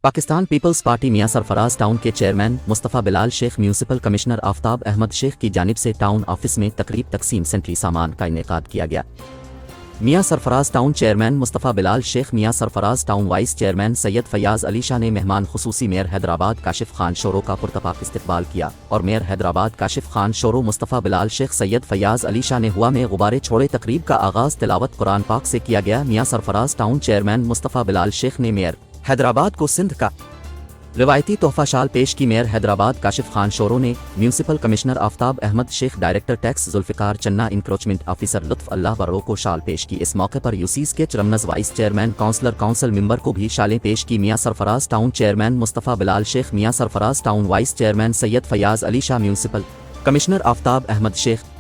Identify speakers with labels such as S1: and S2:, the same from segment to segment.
S1: Pakistan Peoples Party Mian Sarfaraz town के chairman Mustafa Bilal Sheikh municipal commissioner Aftab Ahmed Sheikh की जानिब से टाउन ऑफिस में तकरीब तकसीम सेंट्री सामान का इनेकाद किया गया। Mian Sarfaraz town chairman Mustafa Bilal Sheikh, Mian Sarfaraz town vice chairman Syed Fayaz Ali Shah ने मेहमान खुसूसी मेयर हैदराबाद काशिफ खान शोरो का पुरतपाक इस्तकबाल किया और मेयर हैदराबाद काशिफ खान शोरो मुस्तफ़ा बिलाल शेख सैयद फयाज अली शाह ने हुआ में गुब्बारे छोड़े। तकरीब का आगाज़ तिलावत कुरान पाक से किया गया। मियां सरफराज टाउन चेयरमैन मुस्तफ़ा बिलाल शेख ने मेयर हैदराबाद को सिंध का रिवायती तोहफा शाल पेश की। मेयर हैदराबाद काशिफ खान शोरो ने municipal commissioner Aftab Ahmed Sheikh, director tax Zulfiqar Channa, encroachment officer लुत्फ़ अल्लाह बरो को शाल पेश की। इस मौके पर यूसीस के रमनज वाइस चेयरमैन काउंसिल मेंबर को भी शालें पेश की। Mian Sarfaraz town chairman Mustafa Bilal Sheikh, Mian Sarfaraz town vice chairman Syed Fayaz Ali Shah, municipal commissioner Aftab Ahmed Sheikh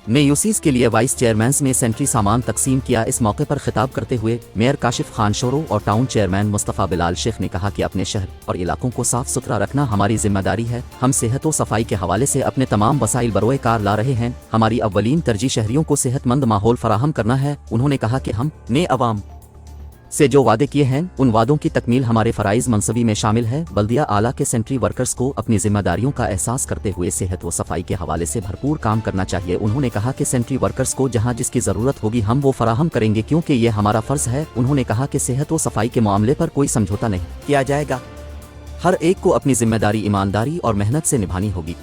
S1: ने यूसीस के लिए वाइस चेयरमैन में सेंट्री सामान तकसीम किया। इस मौके पर खिताब करते हुए मेयर काशिफ खान शोरो और टाउन चेयरमैन मुस्तफ़ा बिलाल शेख ने कहा कि अपने शहर और इलाकों को साफ सुथरा रखना हमारी जिम्मेदारी है। हम सेहत व सफाई के हवाले से अपने तमाम वसाइल बरोए कार ला रहे हैं। हमारी अव्वलीन तरजीह शहरियों को सेहतमंद माहौल फराहम करना है। उन्होंने कहा कि हम ने अवाम से जो वादे किए हैं उन वादों की तकमील हमारे फ़राइज़ मनसबी में शामिल है। बल्दिया आला के सेंट्री वर्कर्स को अपनी जिम्मेदारियों का एहसास करते हुए सेहत व सफाई के हवाले से भरपूर काम करना चाहिए। उन्होंने कहा कि सेंट्री वर्कर्स को जहां जिसकी ज़रूरत होगी हम वो फराहम करेंगे क्योंकि ये हमारा फ़र्ज़ है। उन्होंने कहा कि सेहत व सफाई के मामले पर कोई समझौता नहीं किया जाएगा। हर एक को अपनी जिम्मेदारी ईमानदारी और मेहनत से निभानी होगी।